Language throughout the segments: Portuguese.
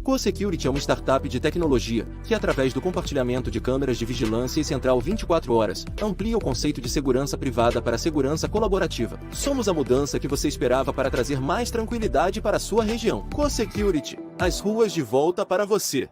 CoSecurity é uma startup de tecnologia que, através do compartilhamento de câmeras de vigilância e central 24 horas, amplia o conceito de segurança privada para a segurança colaborativa. Somos a mudança que você esperava para trazer mais tranquilidade para a sua região. CoSecurity, as ruas de volta para você.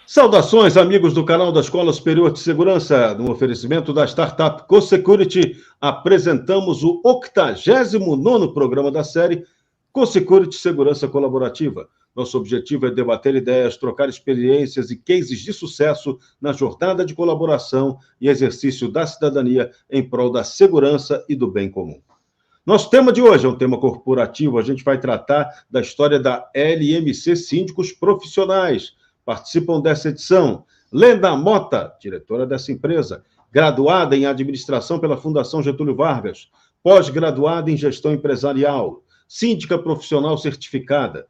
Saudações, amigos do canal da Escola Superior de Segurança. No oferecimento da startup CoSecurity, apresentamos o 89º programa da série CoSecurity Segurança Colaborativa. Nosso objetivo é debater ideias, trocar experiências e cases de sucesso na jornada de colaboração e exercício da cidadania em prol da segurança e do bem comum. Nosso tema de hoje é um tema corporativo. A gente vai tratar da história da LMC Síndicos Profissionais. Participam dessa edição Lena Mota, diretora dessa empresa, graduada em administração pela Fundação Getúlio Vargas, pós-graduada em gestão empresarial, síndica profissional certificada,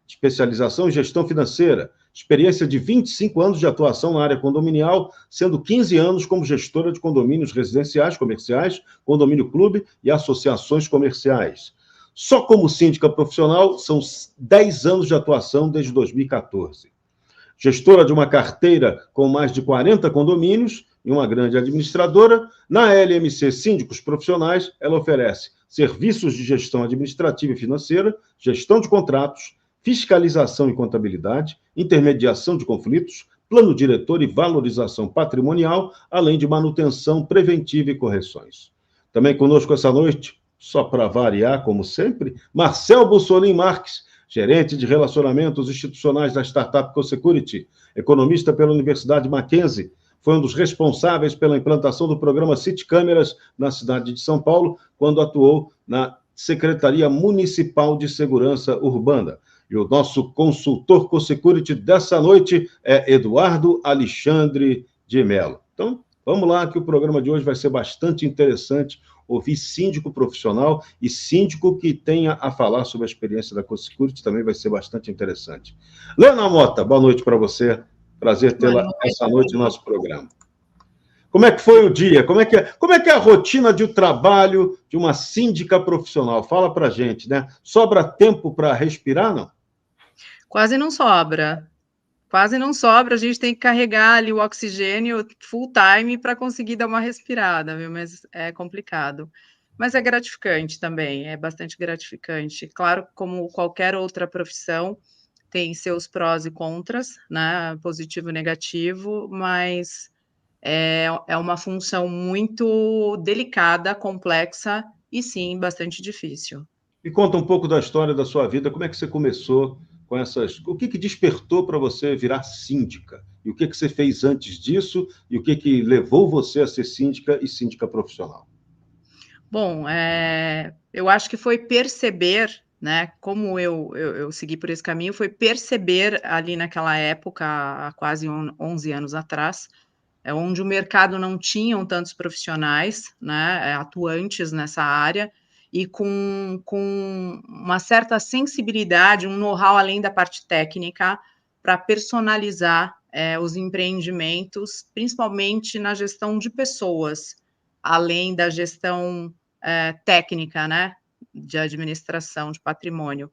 especialização em gestão financeira, experiência de 25 anos de atuação na área condominial, sendo 15 anos como gestora de condomínios residenciais, comerciais, condomínio clube e associações comerciais. Só como síndica profissional, são 10 anos de atuação desde 2014. Gestora de uma carteira com mais de 40 condomínios e uma grande administradora, na LMC Síndicos Profissionais, ela oferece serviços de gestão administrativa e financeira, gestão de contratos, fiscalização e contabilidade, intermediação de conflitos, plano diretor e valorização patrimonial, além de manutenção preventiva e correções. Também conosco essa noite, só para variar, como sempre, Marcel Bussolin Marques, gerente de relacionamentos institucionais da startup CoSecurity, economista pela Universidade Mackenzie, foi um dos responsáveis pela implantação do programa City Câmeras na cidade de São Paulo, quando atuou na Secretaria Municipal de Segurança Urbana. E o nosso consultor CoSecurity dessa noite é Eduardo Alexandre de Mello. Então, vamos lá, que o programa de hoje vai ser bastante interessante. Ouvir síndico profissional e síndico que tenha a falar sobre a experiência da CoSecurity também vai ser bastante interessante. Lena Mota, boa noite para você. Prazer tê-la essa noite no nosso programa. Como é que foi o dia? Como é que é a rotina de trabalho de uma síndica profissional? Fala para a gente, né? Sobra tempo para respirar, não? Quase não sobra. Quase não sobra, a gente tem que carregar ali o oxigênio full time para conseguir dar uma respirada, viu? Mas é complicado. Mas é gratificante também, é bastante gratificante. Claro, como qualquer outra profissão, tem seus prós e contras, né? Positivo e negativo, mas é uma função muito delicada, complexa e sim, bastante difícil. Me conta um pouco da história da sua vida, como é que você começou com essas... O que despertou para você virar síndica? E o que você fez antes disso? E o que levou você a ser síndica e síndica profissional? Bom, eu acho que foi perceber, né, como eu segui por esse caminho, foi perceber ali naquela época, há quase 11 anos atrás, onde o mercado não tinham tantos profissionais, né, atuantes nessa área, e com uma certa sensibilidade, um know-how além da parte técnica, para personalizar os empreendimentos, principalmente na gestão de pessoas, além da gestão técnica, né, de administração de patrimônio.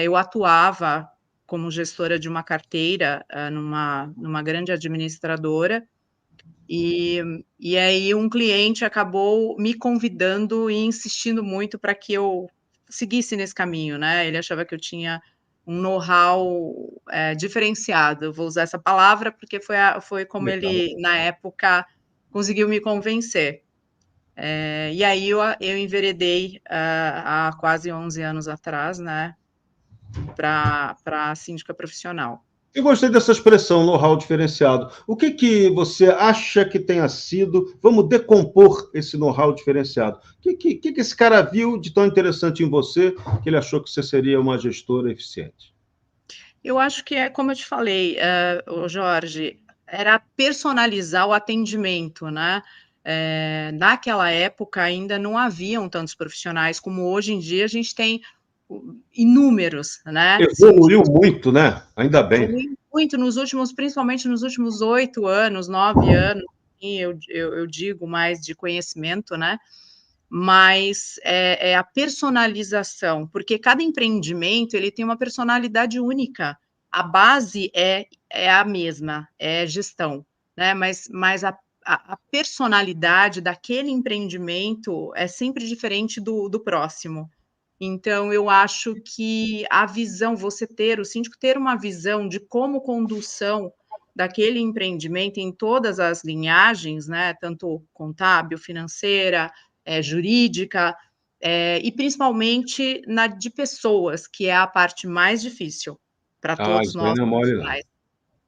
Eu atuava como gestora de uma carteira numa grande administradora, e aí um cliente acabou me convidando e insistindo muito para que eu seguisse nesse caminho, né? Ele achava que eu tinha um know-how diferenciado, eu vou usar essa palavra porque foi como ele, na época, conseguiu me convencer. E aí eu enveredei há quase 11 anos atrás, né, para a síndica profissional. Eu gostei dessa expressão, know-how diferenciado. O que você acha que tenha sido... Vamos decompor esse know-how diferenciado. O que esse cara viu de tão interessante em você que ele achou que você seria uma gestora eficiente? Eu acho que como eu te falei, Jorge, era personalizar o atendimento, né? Naquela época ainda não haviam tantos profissionais como hoje em dia a gente tem inúmeros, né? Evoluiu muito, né? Ainda bem. Evoluiu muito principalmente nos últimos 8 anos, 9 anos, eu digo mais de conhecimento, né? mas é a personalização, porque cada empreendimento ele tem uma personalidade única. A base é a mesma, é gestão, né? Mas a personalidade daquele empreendimento é sempre diferente do próximo. Então, eu acho que a visão, o síndico ter uma visão de como condução daquele empreendimento em todas as linhagens, né, tanto contábil, financeira, jurídica, e principalmente na de pessoas, que é a parte mais difícil para todos Isso aí nós não é mole, não. profissionais.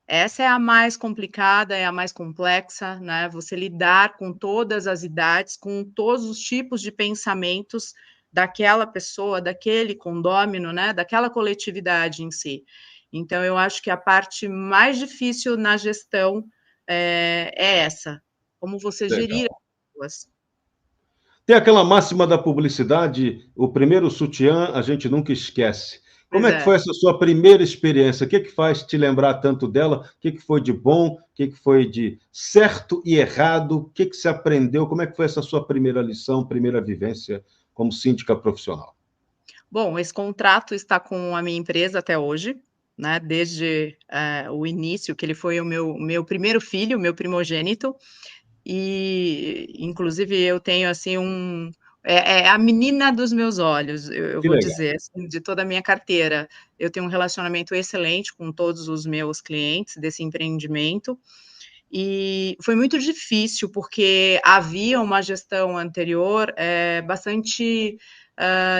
Essa é a mais complicada, é a mais complexa, né? Você lidar com todas as idades, com todos os tipos de pensamentos daquela pessoa, daquele condômino, né? Daquela coletividade em si. Então, eu acho que a parte mais difícil na gestão é essa, como você gerir Legal. as pessoas. Tem aquela máxima da publicidade, o primeiro sutiã a gente nunca esquece. Como Pois é que é. foi essa sua primeira experiência? O que faz te lembrar tanto dela? O que foi de bom? O que foi de certo e errado? O que você aprendeu? Como é que foi essa sua primeira lição, primeira vivência como síndica profissional? Bom, esse contrato está com a minha empresa até hoje, né? Desde o início, que ele foi o meu primeiro filho, o meu primogênito. E, inclusive, eu tenho, assim, a menina dos meus olhos, eu Que vou legal. dizer, assim, de toda a minha carteira. Eu tenho um relacionamento excelente com todos os meus clientes desse empreendimento, e foi muito difícil, porque havia uma gestão anterior, bastante,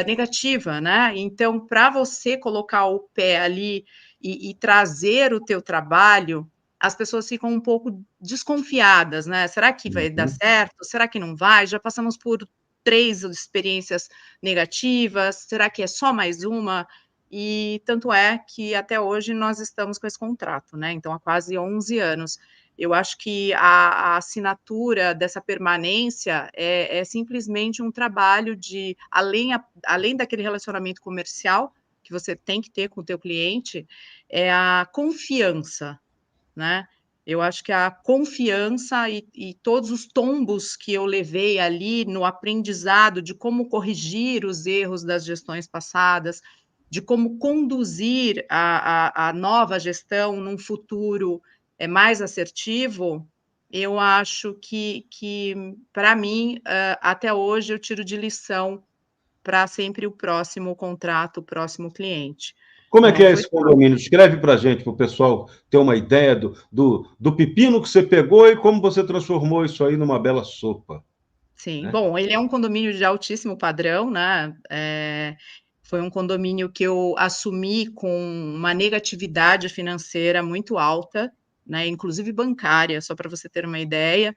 negativa, né. Então, para você colocar o pé ali e trazer o teu trabalho, as pessoas ficam um pouco desconfiadas, né. "Será que vai dar Uhum. certo? Será que não vai? Já passamos por 3 experiências negativas, será que é só mais uma?" E tanto é que até hoje nós estamos com esse contrato, né, então há quase 11 anos. Eu acho que a assinatura dessa permanência é simplesmente um trabalho de além daquele relacionamento comercial que você tem que ter com o teu cliente, é a confiança, né. Eu acho que a confiança e todos os tombos que eu levei ali no aprendizado de como corrigir os erros das gestões passadas, de como conduzir a nova gestão num futuro, mais assertivo, eu acho que para mim, até hoje eu tiro de lição para sempre o próximo contrato, o próximo cliente. Como é que Não é foi esse condomínio? Descreve para a gente, para o pessoal ter uma ideia do pepino que você pegou e como você transformou isso aí numa bela sopa, Sim. né? Bom, ele é um condomínio de altíssimo padrão, né, foi um condomínio que eu assumi com uma negatividade financeira muito alta, né, inclusive bancária, só para você ter uma ideia,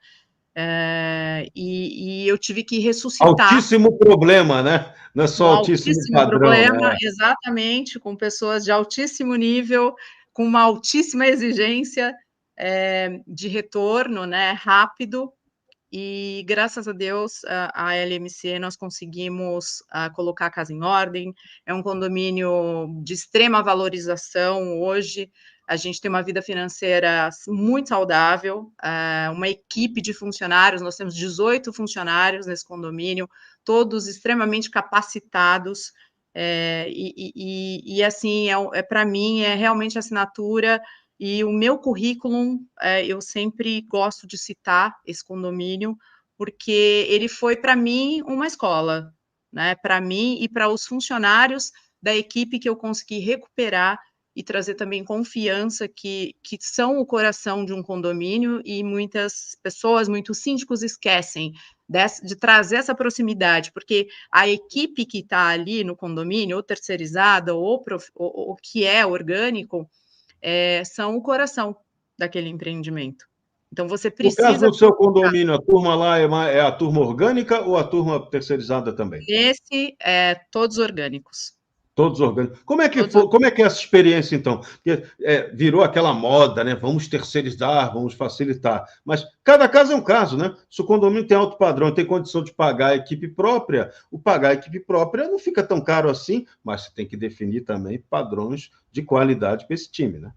e eu tive que ressuscitar Altíssimo problema, né? Não é só um altíssimo altíssimo padrão, problema, né? exatamente, com pessoas de altíssimo nível, com uma altíssima exigência, de retorno, né, rápido. E graças a Deus, a LMC nós conseguimos, colocar a casa em ordem. É um condomínio de extrema valorização hoje, a gente tem uma vida financeira muito saudável, uma equipe de funcionários, nós temos 18 funcionários nesse condomínio, todos extremamente capacitados, assim, para mim, é realmente assinatura e o meu currículo, eu sempre gosto de citar esse condomínio, porque ele foi para mim uma escola, né, para mim e para os funcionários da equipe que eu consegui recuperar e trazer também confiança, que são o coração de um condomínio e muitas pessoas, muitos síndicos esquecem de trazer essa proximidade, porque a equipe que está ali no condomínio, ou terceirizada, ou que é orgânico, são o coração daquele empreendimento. Então você No caso precisa do seu colocar condomínio, a turma lá é a turma orgânica ou a turma terceirizada também? nesse, todos orgânicos, Todos orgânicos. Como é que todos foi, como é que é essa experiência, então? Porque, virou aquela moda, né? Vamos terceirizar, vamos facilitar. Mas cada caso é um caso, né? Se o condomínio tem alto padrão, tem condição de pagar a equipe própria, o pagar a equipe própria não fica tão caro assim, mas você tem que definir também padrões de qualidade para esse time, né?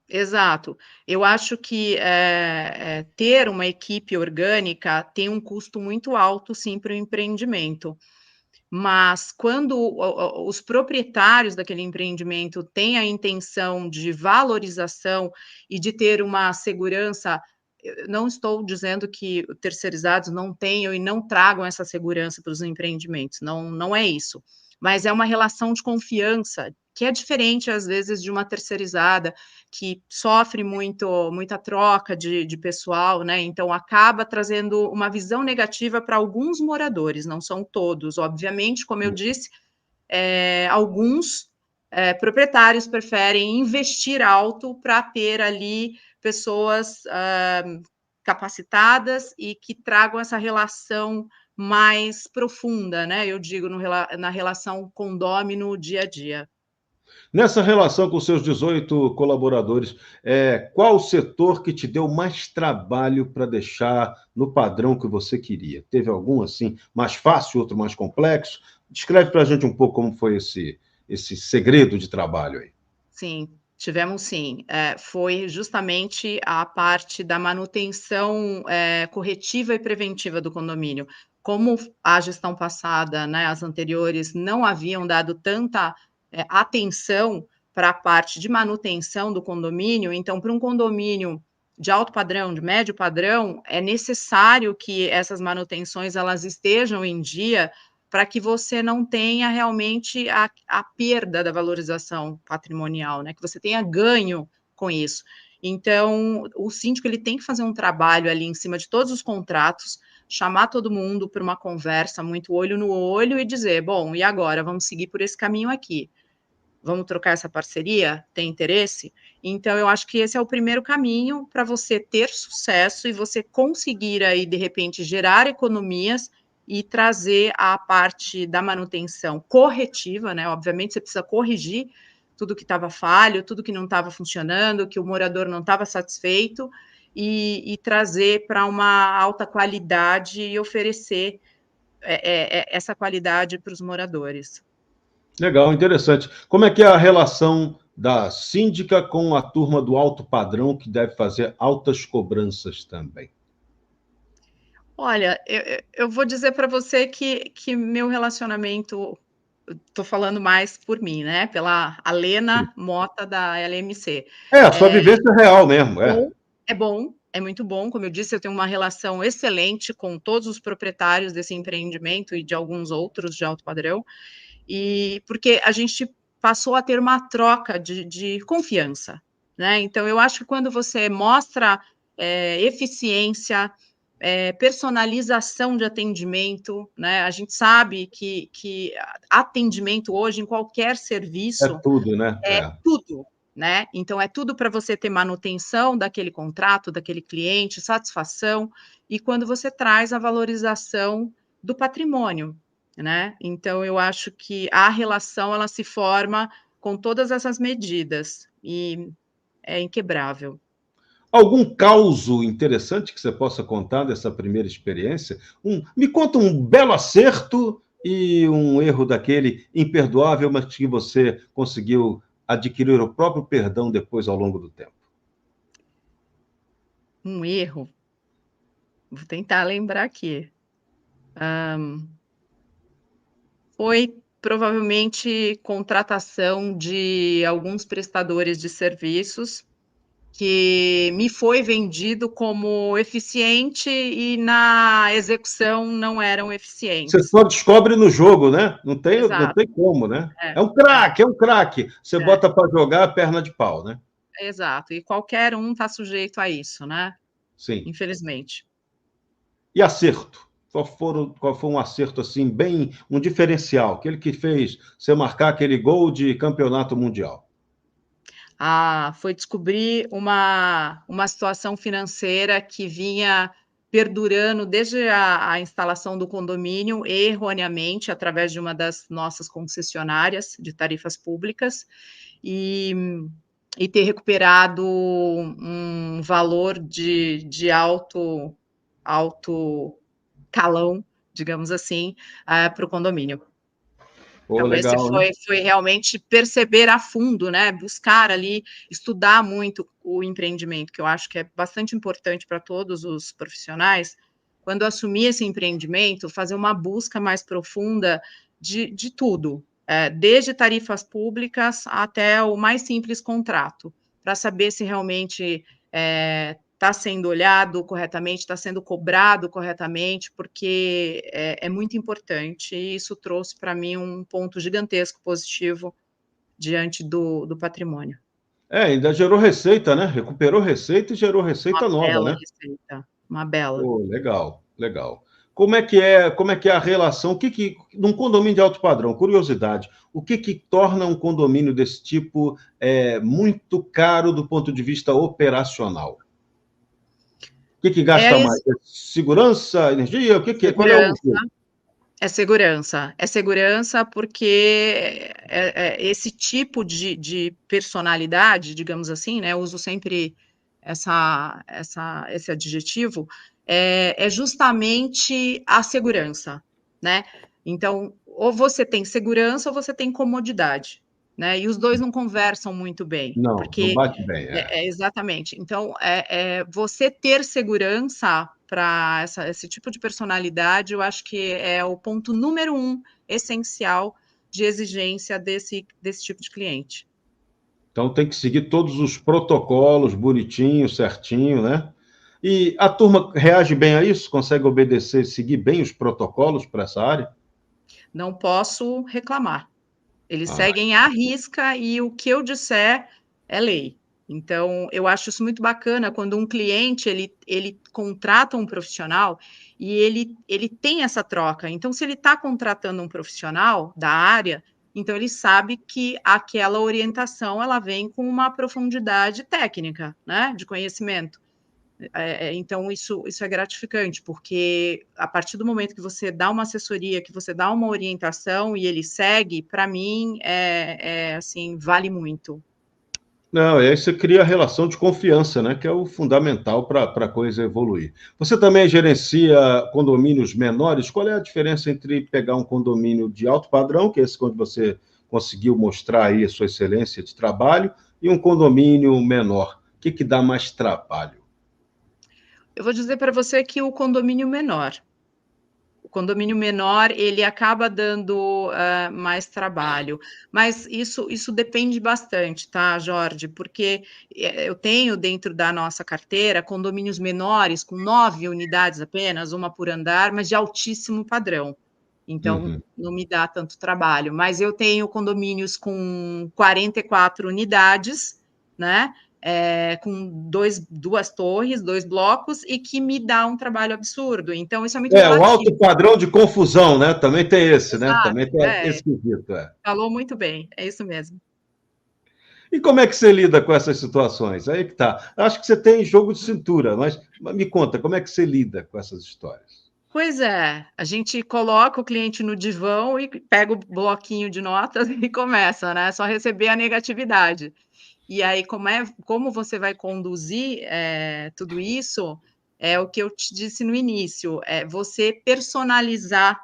Exato. Eu acho que ter uma equipe orgânica tem um custo muito alto, sim, para o empreendimento. Mas quando os proprietários daquele empreendimento têm a intenção de valorização e de ter uma segurança, eu não estou dizendo que terceirizados não tenham e não tragam essa segurança para os empreendimentos, não, não é isso. Mas é uma relação de confiança que é diferente, às vezes, de uma terceirizada, que sofre muita troca de pessoal, né? Então, acaba trazendo uma visão negativa para alguns moradores, não são todos, obviamente, como eu disse, alguns proprietários preferem investir alto para ter ali pessoas capacitadas e que tragam essa relação mais profunda, né? Eu digo na relação condômino dia a dia. Nessa relação com seus 18 colaboradores, qual o setor que te deu mais trabalho para deixar no padrão que você queria? Teve algum assim mais fácil, outro mais complexo? Descreve para a gente um pouco como foi esse segredo de trabalho aí. Sim, tivemos sim. Foi justamente a parte da manutenção corretiva e preventiva do condomínio. Como a gestão passada, né, as anteriores, não haviam dado tanta atenção para a parte de manutenção do condomínio, então, para um condomínio de alto padrão, de médio padrão, é necessário que essas manutenções elas estejam em dia para que você não tenha realmente a perda da valorização patrimonial, né? Que você tenha ganho com isso. Então, o síndico ele tem que fazer um trabalho ali em cima de todos os contratos, chamar todo mundo para uma conversa muito olho no olho e dizer, bom, e agora? Vamos seguir por esse caminho aqui. Vamos trocar essa parceria? Tem interesse? Então, eu acho que esse é o primeiro caminho para você ter sucesso e você conseguir aí, de repente, gerar economias e trazer a parte da manutenção corretiva, né? Obviamente, você precisa corrigir tudo que estava falho, tudo que não estava funcionando, que o morador não estava satisfeito, e trazer para uma alta qualidade e oferecer essa qualidade para os moradores. Legal, interessante. Como é que é a relação da síndica com a turma do alto padrão, que deve fazer altas cobranças também? Olha, eu vou dizer para você que meu relacionamento, estou falando mais por mim, né, pela Sim. Alena Mota da LMC. A sua vivência real mesmo, Bom, é bom, é muito bom, como eu disse, eu tenho uma relação excelente com todos os proprietários desse empreendimento e de alguns outros de alto padrão, e porque a gente passou a ter uma troca de confiança, né, então eu acho que quando você mostra, eficiência, personalização de atendimento, né, a gente sabe que atendimento hoje em qualquer é serviço tudo, né? é tudo, né? Então é tudo para você ter manutenção daquele contrato, daquele cliente, satisfação, e quando você traz a valorização do patrimônio, né? Então eu acho que a relação ela se forma com todas essas medidas e é inquebrável. Algum causo interessante que você possa contar dessa primeira experiência? Me conta um belo acerto e um erro daquele imperdoável, mas que você conseguiu adquirir o próprio perdão depois ao longo do tempo. Um erro, vou tentar lembrar aqui. Foi provavelmente contratação de alguns prestadores de serviços que me foi vendido como eficiente e na execução não eram Você eficientes. só descobre no jogo, né? Não tem Exato, como, né? é, É um craque, é um craque. Você é, bota para jogar a perna de pau, né? exato. E qualquer um está sujeito a isso, né? Sim. Infelizmente. E acerto? Qual foi um acerto assim, bem, um diferencial? Aquele que fez você marcar aquele gol de campeonato mundial. Foi descobrir uma situação financeira que vinha perdurando desde a instalação do condomínio, erroneamente, através de uma das nossas concessionárias de tarifas públicas, e, e ter recuperado um valor de alto calão, digamos assim, para o condomínio. Pô, Então, esse legal, né? foi realmente perceber a fundo, né? Buscar ali, estudar muito o empreendimento, que eu acho que é bastante importante para todos os profissionais. Quando assumir esse empreendimento, fazer uma busca mais profunda de tudo, desde tarifas públicas até o mais simples contrato, para saber se realmente está sendo olhado corretamente, está sendo cobrado corretamente, porque é muito importante, e isso trouxe para mim um ponto gigantesco positivo diante do patrimônio. Ainda gerou receita, né? Recuperou receita e gerou Uma receita nova, bela né? receita, uma bela. Pô, legal, legal. Como é que é a relação? Num condomínio de alto padrão, curiosidade, o que torna um condomínio desse tipo muito caro do ponto de vista operacional? O que É gasta a mais? Segurança, energia? Qual é o segurança, motivo? é segurança porque esse tipo de personalidade, digamos assim, né? Eu uso sempre esse adjetivo, é justamente a segurança, né? Então, ou você tem segurança ou você tem comodidade, né? E os dois não conversam muito bem, Não porque bate bem, exatamente. Então, você ter segurança para esse tipo de personalidade, eu acho que é o ponto número 1 essencial de exigência desse tipo de cliente. Então tem que seguir todos os protocolos bonitinho, certinho, né? E a turma reage bem a isso? Consegue obedecer, seguir bem os protocolos para essa área? Não posso reclamar. Eles Ah, seguem à risca e o que eu disser é lei. Então, eu acho isso muito bacana quando um cliente ele contrata um profissional e ele tem essa troca. Então, se ele está contratando um profissional da área, então ele sabe que aquela orientação ela vem com uma profundidade técnica, né, de conhecimento. Então, isso é gratificante, porque a partir do momento que você dá uma assessoria, que você dá uma orientação e ele segue, para mim, assim, vale muito. não, e aí você cria a relação de confiança, né? Que é o fundamental para a coisa evoluir. Você também gerencia condomínios menores? Qual é a diferença entre pegar um condomínio de alto padrão, que é esse quando você conseguiu mostrar aí a sua excelência de trabalho, e um condomínio menor? O que dá mais trabalho? Eu vou dizer para você que o condomínio menor, ele acaba dando mais trabalho, mas isso depende bastante, tá, Jorge? Porque eu tenho dentro da nossa carteira condomínios menores, com 9 unidades apenas, uma por andar, mas de altíssimo padrão. Então, Uhum. não me dá tanto trabalho. Mas eu tenho condomínios com 44 unidades, né? Com duas torres, 2 blocos, e que me dá um trabalho absurdo. Então, isso é muito O relativo. alto padrão de confusão, né? Também tem esse, né? Exato, Também tem esse quesito, falou muito bem, é isso mesmo. E como é que você lida com essas situações? Aí que tá. Acho que você tem jogo de cintura, mas me conta, como é que você lida com essas histórias? Pois é, a gente coloca o cliente no divã e pega o bloquinho de notas e começa, né? Só receber a negatividade. E aí, como você vai conduzir tudo isso, é o que eu te disse no início, é você personalizar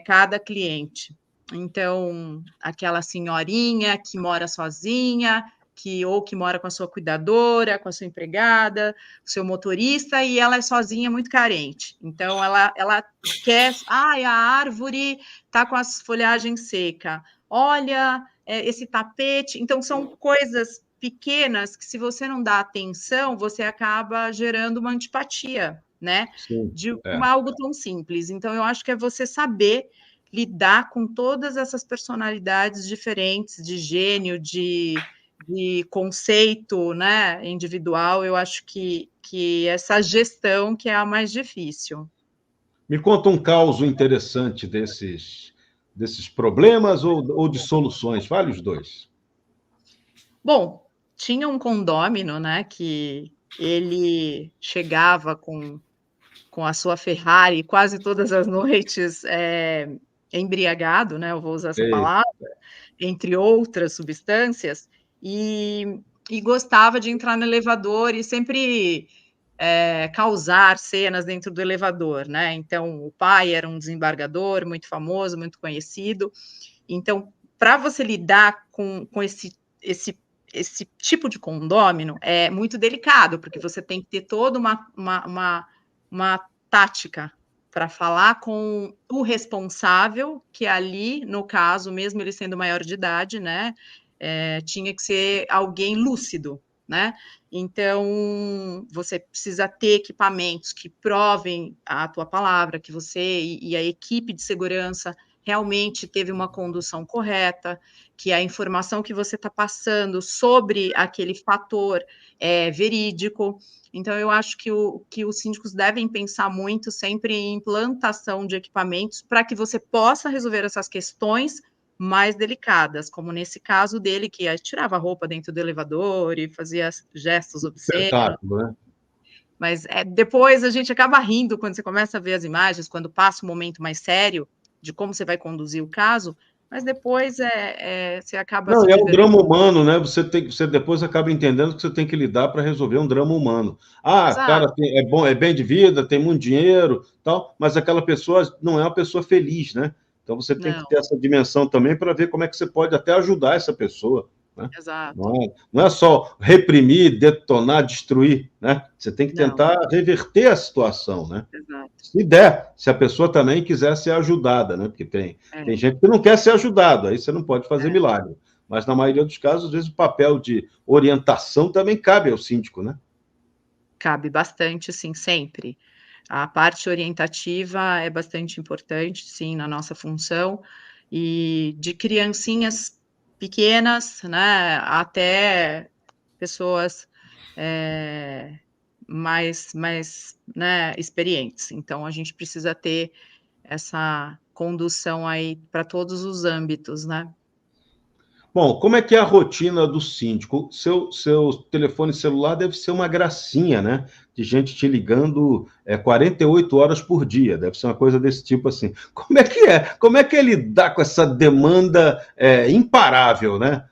cada cliente. Então, aquela senhorinha que mora sozinha, que mora com a sua cuidadora, com a sua empregada, o seu motorista, e ela é sozinha, muito carente. Então, ela quer... Ai, a árvore está com as folhagens secas. Olha, esse tapete... Então, são coisas pequenas que, se você não dá atenção, você acaba gerando uma antipatia, né? Sim, De é. algo tão simples. Então, eu acho que é você saber lidar com todas essas personalidades diferentes, de gênio, de conceito, né, individual. Eu acho que essa gestão que é a mais difícil. Me conta um caso interessante desses problemas ou de soluções. Fale os dois. Bom, tinha um condômino, né, que ele chegava com a sua Ferrari quase todas as noites, embriagado, né, eu vou usar essa Ei, palavra, entre outras substâncias, e gostava de entrar no elevador e sempre causar cenas dentro do elevador, né? Então, o pai era um desembargador muito famoso, muito conhecido, Então, para você lidar com esse tipo de condômino, é muito delicado, porque você tem que ter toda uma tática para falar com o responsável, que ali, no caso, mesmo ele sendo maior de idade, né, tinha que ser alguém lúcido, né? Então, você precisa ter equipamentos que provem a tua palavra, que você e a equipe de segurança realmente teve uma condução correta, que a informação que você está passando sobre aquele fator é verídico. Então, eu acho que os síndicos devem pensar muito sempre em implantação de equipamentos para que você possa resolver essas questões mais delicadas, como nesse caso dele, que tirava a roupa dentro do elevador e fazia gestos obscenos. Espetáculo, né? Mas depois a gente acaba rindo quando você começa a ver as imagens, quando passa um momento mais sério de como você vai conduzir o caso, mas depois você acaba Não, se é um divertindo. drama humano, né? Você depois acaba entendendo que você tem que lidar para resolver um drama humano. Ah, Exato. cara, é bom, é bem de vida, tem muito dinheiro, tal, mas aquela pessoa não é uma pessoa feliz, né? Então você tem que Não, ter essa dimensão também para ver como é que você pode até ajudar essa pessoa, né? exato. Não é só reprimir, detonar, destruir, né? Você tem que Não, tentar reverter a situação, né? exato. Se der, se a pessoa também quiser ser ajudada, né? Porque tem É, gente que não quer ser ajudado, aí você não pode fazer é. milagre. Mas na maioria dos casos, às vezes, o papel de orientação também cabe ao síndico, né? Cabe bastante, sim, sempre. A parte orientativa é bastante importante, sim, na nossa função, e de criancinhas pequenas, né, até pessoas mais né, experientes. Então, a gente precisa ter essa condução aí para todos os âmbitos, né? Bom, como é que é a rotina do síndico? Seu telefone celular deve ser uma gracinha, né? De gente te ligando 48 horas por dia, deve ser uma coisa desse tipo assim. Como é que é? Como é que é lidar com essa demanda imparável, né?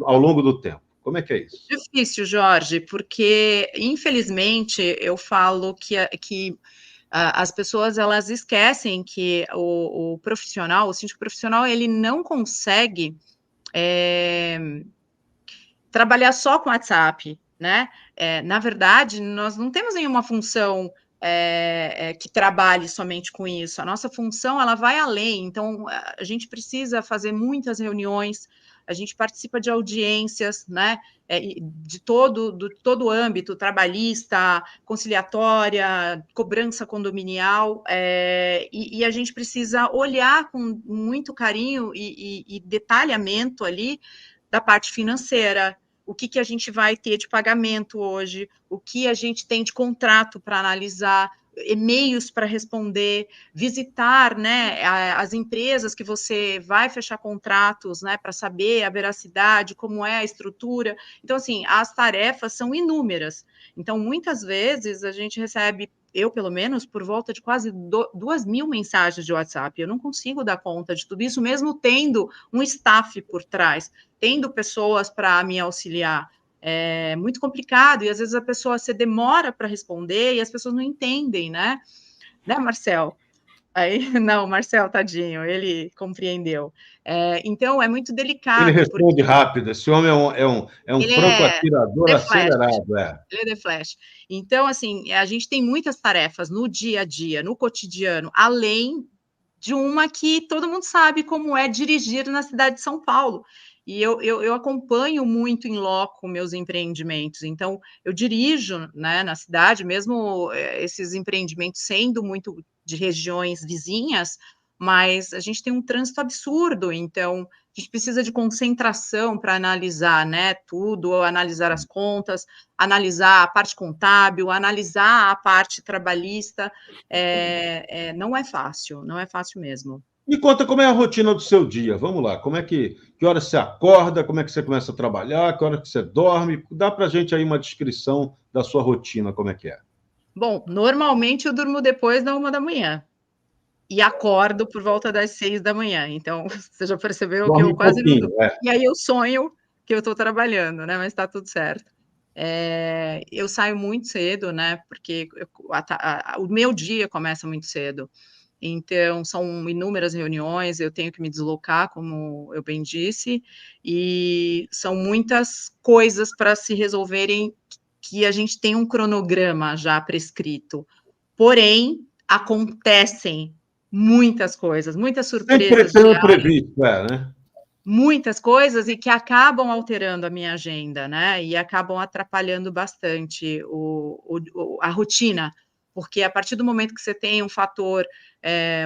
Ao longo do tempo? Como é que é isso? Difícil, Jorge, porque infelizmente eu falo que as pessoas elas esquecem que o profissional, o síndico profissional, ele não consegue trabalhar só com WhatsApp, né? Na verdade, nós não temos nenhuma função que trabalhe somente com isso. A nossa função ela vai além. Então, a gente precisa fazer muitas reuniões. A gente participa de audiências, né? De todo o âmbito trabalhista, conciliatória, cobrança condominial, e a gente precisa olhar com muito carinho e detalhamento ali da parte financeira, o que a gente vai ter de pagamento hoje, o que a gente tem de contrato para analisar, e-mails para responder, visitar, né, as empresas que você vai fechar contratos, né, para saber a veracidade, como é a estrutura. Então, assim, as tarefas são inúmeras. Então, muitas vezes a gente recebe, eu pelo menos, por volta de quase 2.000 mensagens de WhatsApp. Eu não consigo dar conta de tudo isso, mesmo tendo um staff por trás, tendo pessoas para me auxiliar. É muito complicado, e às vezes a pessoa se demora para responder e as pessoas não entendem, né? Né, Marcel? Aí, não, Marcel, tadinho, ele compreendeu. Então, é muito Ele delicado, porque responde rápido. Esse homem é um ele franco é atirador The Flash, acelerado, é. ele é The Flash. Então, assim, a gente tem muitas tarefas no dia a dia, no cotidiano, além de uma que todo mundo sabe como é dirigir na cidade de São Paulo. E eu acompanho muito em loco meus empreendimentos. Então, eu dirijo, né, na cidade, mesmo esses empreendimentos sendo muito de regiões vizinhas, mas a gente tem um trânsito absurdo. Então, a gente precisa de concentração para analisar, né, tudo, analisar as contas, analisar a parte contábil, analisar a parte trabalhista. Não é fácil, não é fácil mesmo. Me conta como é a rotina do seu dia. Vamos lá. Que hora você acorda? Como é que você começa a trabalhar? Que hora que você dorme? Dá para a gente aí uma descrição da sua rotina, como é que é? Bom, normalmente eu durmo depois da 1 da manhã e acordo por volta das 6 da manhã. Então, você já percebeu que Dorme eu um quase não pouquinho, durmo. E aí eu sonho que eu estou trabalhando, né? Mas está tudo certo. Eu saio muito cedo, né? Porque o meu dia começa muito cedo. Então, são inúmeras reuniões, eu tenho que me deslocar, como eu bem disse, e são muitas coisas para se resolverem que a gente tem um cronograma já prescrito. Porém, acontecem muitas coisas, muitas surpresas Sempre tem o diárias, previsto, né? muitas coisas e que acabam alterando a minha agenda, né? E acabam atrapalhando bastante a rotina, porque a partir do momento que você tem um fator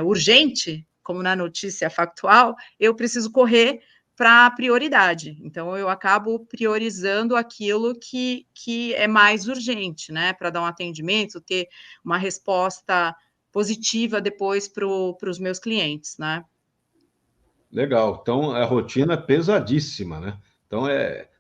urgente, como na notícia factual, eu preciso correr para a prioridade. Então, eu acabo priorizando aquilo que é mais urgente, né? Para dar um atendimento, ter uma resposta positiva depois para os meus clientes, né? Legal. Então, a rotina é pesadíssima, né? Então,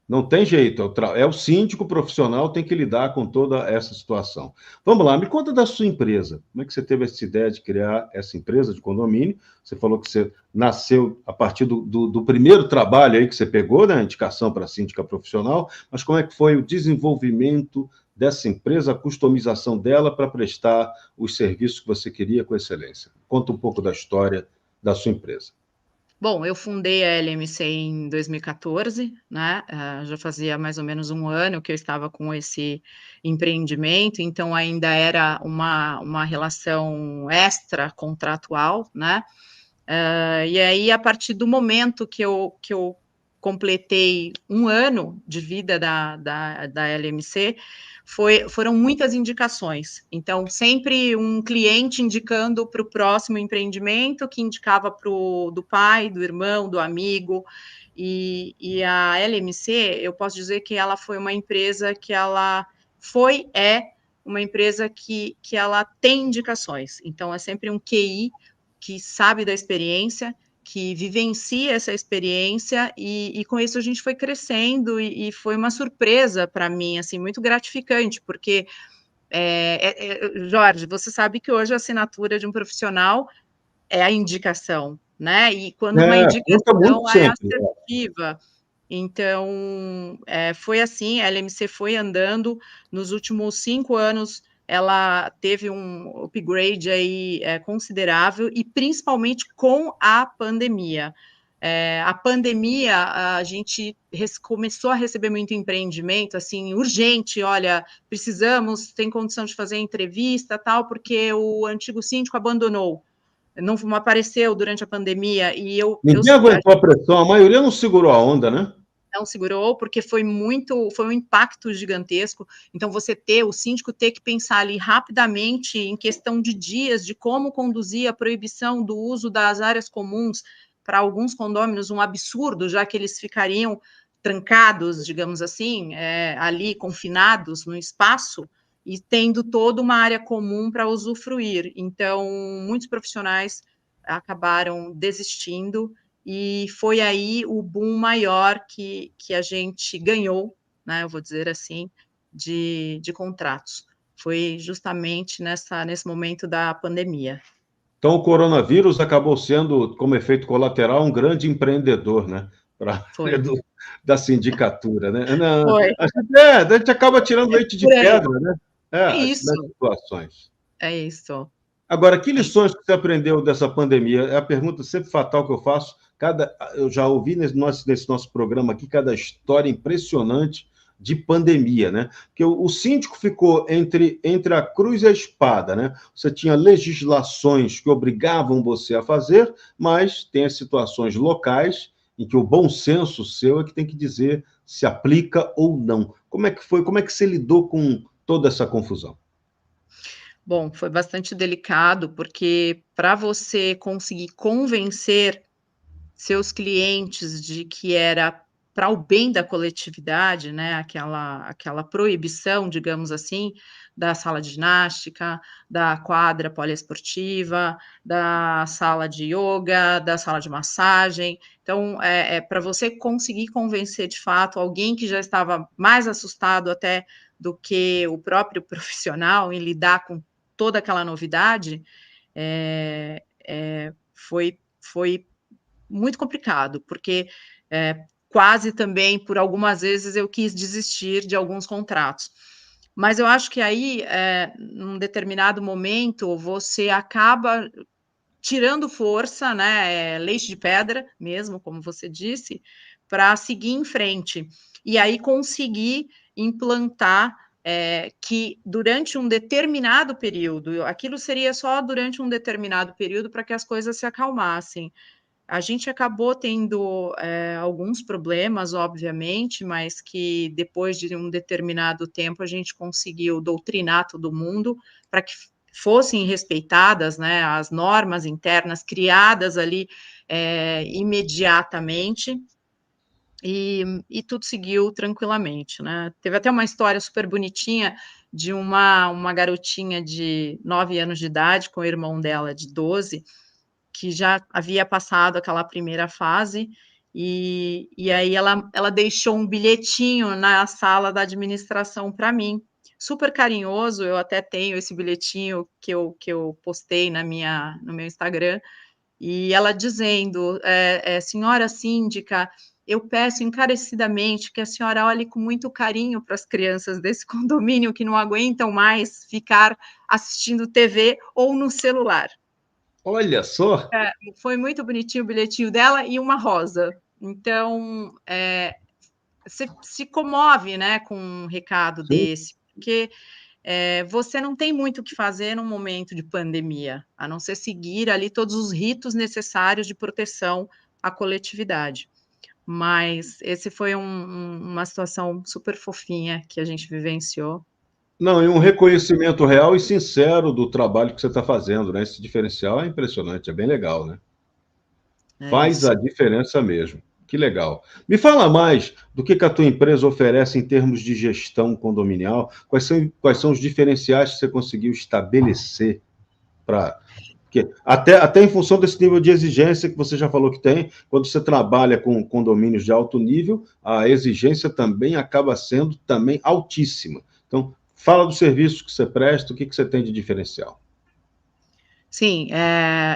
não tem jeito. É o síndico profissional tem que lidar com toda essa situação. Vamos lá, me conta da sua empresa. Como é que você teve essa ideia de criar essa empresa de condomínio? Você falou que você nasceu a partir do primeiro trabalho aí que você pegou, né? Indicação para síndica profissional. Mas como é que foi o desenvolvimento dessa empresa, a customização dela para prestar os serviços que você queria com excelência? Conta um pouco da história da sua empresa. Bom, eu fundei a LMC em 2014, né? Já fazia mais ou menos um ano que eu estava com esse empreendimento, então ainda era uma relação extra contratual, né? E aí, a partir do momento que eu completei um ano de vida da LMC, foram muitas indicações. Então, sempre um cliente indicando para o próximo empreendimento, que indicava do pai, do irmão, do amigo. E a LMC, eu posso dizer que ela foi uma empresa que é uma empresa que ela tem indicações. Então, é sempre um QI que sabe da experiência, que vivencia essa experiência, e com isso a gente foi crescendo, e foi uma surpresa para mim, assim, muito gratificante, porque, Jorge, você sabe que hoje a assinatura de um profissional é a indicação, né? E quando uma Conta muito indicação é sempre. assertiva, então, foi assim, a LMC foi andando, nos últimos 5 anos, ela teve um upgrade aí, considerável, e principalmente com a pandemia. A pandemia, a gente começou a receber muito empreendimento, assim, urgente, olha, precisamos, tem condição de fazer entrevista, tal, porque o antigo síndico abandonou, não apareceu durante a pandemia, e Ninguém aguentou a pressão, a maioria não segurou a onda, né? não segurou, porque foi um impacto gigantesco. Então, o síndico ter que pensar ali rapidamente, em questão de dias, de como conduzir a proibição do uso das áreas comuns para alguns condôminos, um absurdo, já que eles ficariam trancados, digamos assim, ali confinados no espaço, e tendo toda uma área comum para usufruir. Então, muitos profissionais acabaram desistindo, e foi aí o boom maior que a gente ganhou, né, eu vou dizer assim, de contratos. Foi justamente nesse momento da pandemia. Então, o coronavírus acabou sendo, como efeito colateral, um grande empreendedor, né? Para Foi. da sindicatura, né? Foi. A gente acaba tirando leite de Por aí. pedra, né? É isso. Nas situações. É isso. Agora, que lições que você aprendeu dessa pandemia? É a pergunta sempre fatal que eu faço. Eu já ouvi nesse nosso programa aqui cada história impressionante de pandemia, né? Porque o síndico ficou entre a cruz e a espada, né? Você tinha legislações que obrigavam você a fazer, mas tem as situações locais em que o bom senso seu é que tem que dizer se aplica ou não. Como é que foi? Como é que você lidou com toda essa confusão? Bom, foi bastante delicado, porque para você conseguir convencer seus clientes de que era para o bem da coletividade, né, aquela proibição, digamos assim, da sala de ginástica, da quadra poliesportiva, da sala de yoga, da sala de massagem. Então, para você conseguir convencer de fato alguém que já estava mais assustado até do que o próprio profissional em lidar com toda aquela novidade, foi muito complicado, porque quase também, por algumas vezes, eu quis desistir de alguns contratos. Mas eu acho que aí, num determinado momento, você acaba tirando força, né, leite de pedra mesmo, como você disse, para seguir em frente. E aí conseguir implantar que durante um determinado período, aquilo seria só durante um determinado período para que as coisas se acalmassem. A gente acabou tendo alguns problemas, obviamente, mas que depois de um determinado tempo a gente conseguiu doutrinar todo mundo para que fossem respeitadas, né, as normas internas criadas ali imediatamente. E tudo seguiu tranquilamente, né? Teve até uma história super bonitinha de uma garotinha de 9 anos de idade com o irmão dela de 12, que já havia passado aquela primeira fase, e aí ela deixou um bilhetinho na sala da administração para mim, super carinhoso. Eu até tenho esse bilhetinho que eu postei no meu Instagram, e ela dizendo, senhora síndica, eu peço encarecidamente que a senhora olhe com muito carinho para as crianças desse condomínio que não aguentam mais ficar assistindo TV ou no celular. Olha só! Foi muito bonitinho o bilhetinho dela e uma rosa. Então, você se comove, né, com um recado desse, porque você não tem muito o que fazer num momento de pandemia, a não ser seguir ali todos os ritos necessários de proteção à coletividade. Mas esse foi uma situação super fofinha que a gente vivenciou. Não, e um reconhecimento real e sincero do trabalho que você está fazendo, né? Esse diferencial é impressionante, é bem legal, né? Faz Isso. a diferença mesmo. Que legal. Me fala mais do que a tua empresa oferece em termos de gestão condominial. Quais são os diferenciais que você conseguiu estabelecer para. Até em função desse nível de exigência que você já falou que tem, quando você trabalha com condomínios de alto nível, a exigência também acaba sendo também altíssima. Então, fala do serviço que você presta, o que você tem de diferencial. Sim,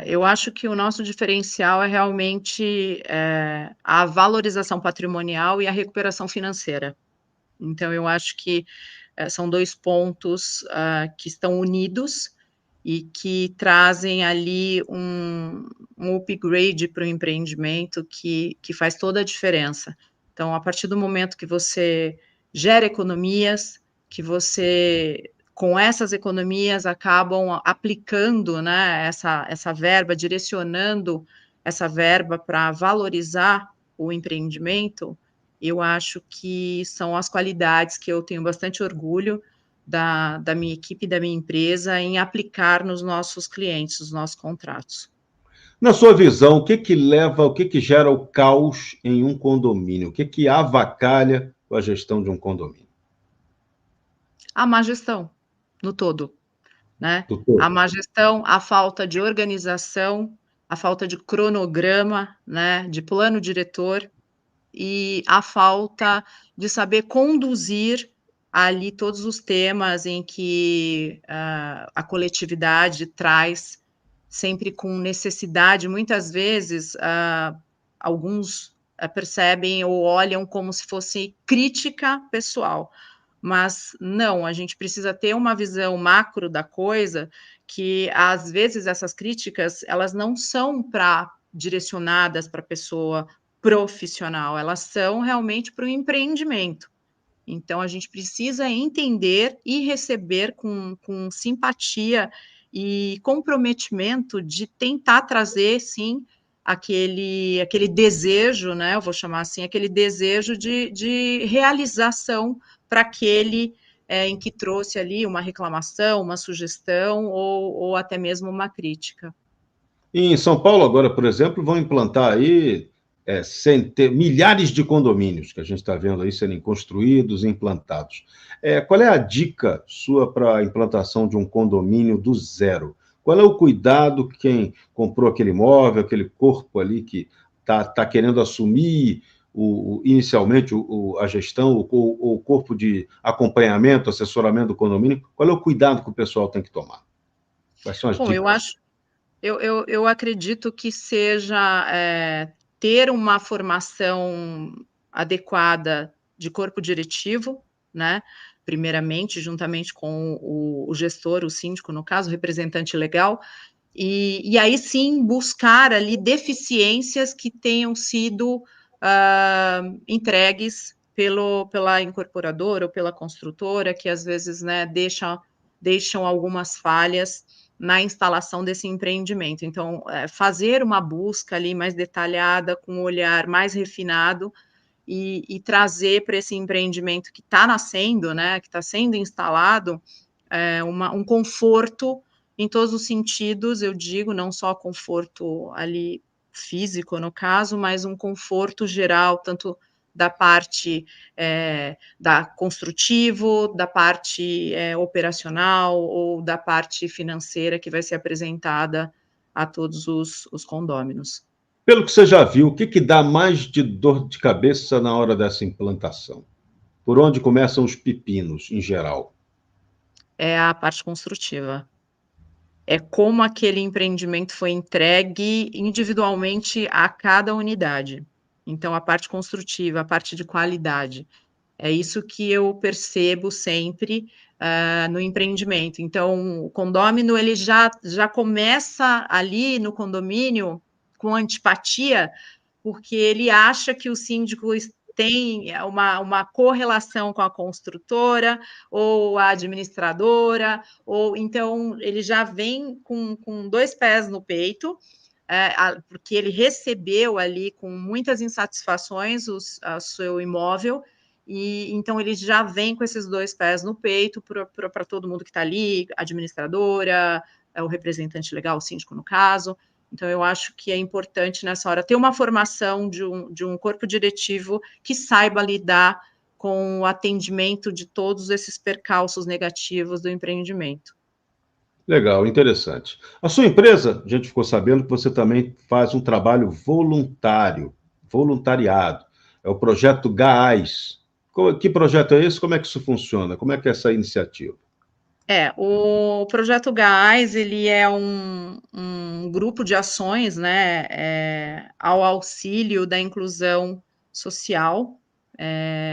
eu acho que o nosso diferencial é realmente a valorização patrimonial e a recuperação financeira. Então, eu acho que são dois pontos que estão unidos e que trazem ali um upgrade para o empreendimento que faz toda a diferença. Então, a partir do momento que você gera economias, que você, com essas economias, acabam aplicando, né, essa verba, direcionando essa verba para valorizar o empreendimento, eu acho que são as qualidades que eu tenho bastante orgulho da minha equipe, da minha empresa, em aplicar nos nossos clientes, nos nossos contratos. Na sua visão, o que gera o caos em um condomínio? O que avacalha com a gestão de um condomínio? A má gestão, no todo, né? Doutor? A má gestão, a falta de organização, a falta de cronograma, né, de plano diretor, e a falta de saber conduzir ali todos os temas em que a coletividade traz, sempre com necessidade. Muitas vezes, alguns percebem ou olham como se fosse crítica pessoal, mas não, a gente precisa ter uma visão macro da coisa, que às vezes essas críticas, elas não são direcionadas para a pessoa profissional, elas são realmente para o empreendimento. Então, a gente precisa entender e receber com simpatia e comprometimento de tentar trazer, sim, aquele desejo, né? Eu vou chamar assim, aquele desejo de realização para aquele em que trouxe ali uma reclamação, uma sugestão ou até mesmo uma crítica. Em São Paulo, agora, por exemplo, vão implantar aí milhares de condomínios que a gente está vendo aí serem construídos e implantados. Qual é a dica sua para a implantação de um condomínio do zero? Qual é o cuidado que quem comprou aquele imóvel, aquele corpo ali que está querendo assumir inicialmente a gestão, o corpo de acompanhamento, assessoramento do condomínio, qual é o cuidado que o pessoal tem que tomar? Quais são as Bom, dicas? eu acredito que seja ter uma formação adequada de corpo diretivo, né? Primeiramente, juntamente com o gestor, o síndico, no caso, o representante legal, E aí sim buscar ali deficiências que tenham sido entregues pela incorporadora ou pela construtora, que às vezes, né, deixam algumas falhas na instalação desse empreendimento. Então, fazer uma busca ali mais detalhada, com um olhar mais refinado, e trazer para esse empreendimento que está nascendo, né, que está sendo instalado, um conforto em todos os sentidos, eu digo, não só conforto ali físico, no caso, mas um conforto geral, tanto da parte da construtivo, da parte operacional ou da parte financeira que vai ser apresentada a todos os condôminos. Pelo que você já viu, o que dá mais de dor de cabeça na hora dessa implantação? Por onde começam os pepinos, em geral? É a parte construtiva. É como aquele empreendimento foi entregue individualmente a cada unidade. Então, a parte construtiva, a parte de qualidade, é isso que eu percebo sempre no empreendimento. Então, o condômino, ele já começa ali no condomínio com antipatia, porque ele acha que o síndico tem uma correlação com a construtora ou a administradora, ou então ele já vem com 2 pés no peito, porque ele recebeu ali com muitas insatisfações o seu imóvel, e então ele já vem com esses 2 pés no peito para todo mundo que está ali, administradora, o representante legal, o síndico no caso. Então, eu acho que é importante nessa hora ter uma formação de um corpo diretivo que saiba lidar com o atendimento de todos esses percalços negativos do empreendimento. Legal, interessante. A sua empresa, a gente ficou sabendo que você também faz um trabalho voluntário, voluntariado. É o projeto GAAS. Que projeto é esse? Como é que isso funciona? Como é que é essa iniciativa? O projeto GAAS, ele é um grupo de ações, né, ao auxílio da inclusão social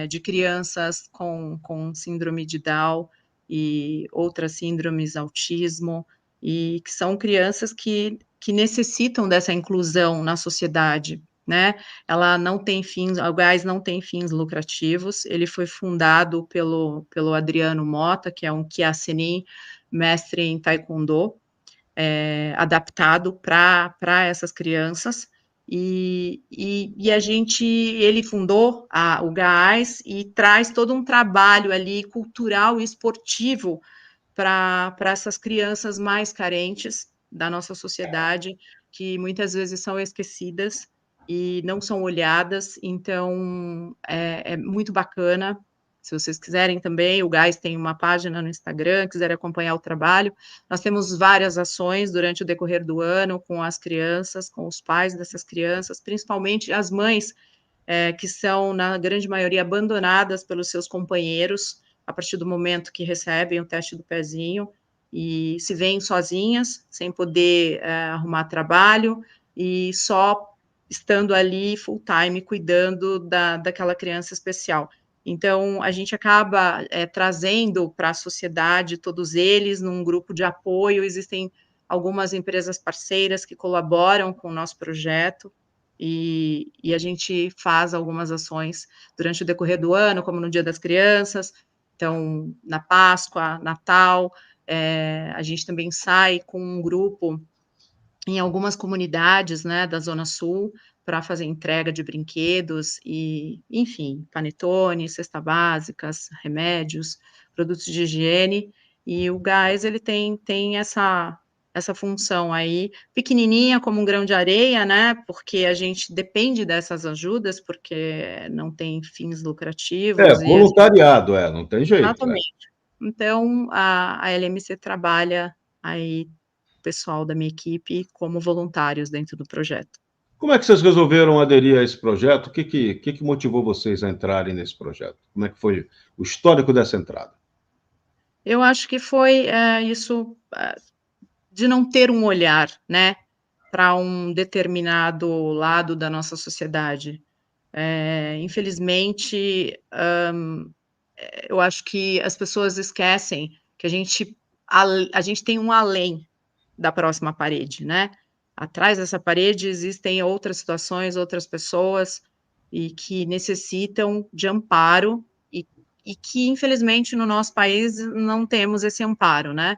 de crianças com síndrome de Down e outras síndromes, autismo, e que são crianças que necessitam dessa inclusão na sociedade, né? Ela não tem fins, o GAAS não tem fins lucrativos, ele foi fundado pelo Adriano Mota, que é um Kyasenin, mestre em Taekwondo, adaptado para essas crianças, e ele fundou o GAAS e traz todo um trabalho ali cultural e esportivo para essas crianças mais carentes da nossa sociedade, que muitas vezes são esquecidas e não são olhadas. Então, é muito bacana. Se vocês quiserem também, o GAAS tem uma página no Instagram, quiserem acompanhar o trabalho. Nós temos várias ações durante o decorrer do ano com as crianças, com os pais dessas crianças, principalmente as mães, que são, na grande maioria, abandonadas pelos seus companheiros a partir do momento que recebem o teste do pezinho e se veem sozinhas, sem poder arrumar trabalho e só estando ali full time cuidando daquela criança especial. Então, a gente acaba trazendo para a sociedade todos eles num grupo de apoio. Existem algumas empresas parceiras que colaboram com o nosso projeto e a gente faz algumas ações durante o decorrer do ano, como no Dia das Crianças. Então, na Páscoa, Natal, a gente também sai com um grupo em algumas comunidades, né, da Zona Sul, para fazer entrega de brinquedos e, enfim, panetone, cesta básicas, remédios, produtos de higiene, e o GAAS, ele tem essa função aí, pequenininha como um grão de areia, né, porque a gente depende dessas ajudas, porque não tem fins lucrativos e a gente... Voluntariado, não tem jeito. Exatamente. Então, a LMC trabalha aí, pessoal da minha equipe, como voluntários dentro do projeto. Como é que vocês resolveram aderir a esse projeto? O que motivou vocês a entrarem nesse projeto? Como é que foi o histórico dessa entrada? Eu acho que foi isso de não ter um olhar, né, para um determinado lado da nossa sociedade. Infelizmente, eu acho que as pessoas esquecem que a gente tem um além, da próxima parede, né? Atrás dessa parede existem outras situações, outras pessoas, e que necessitam de amparo, e que, infelizmente, no nosso país não temos esse amparo, né?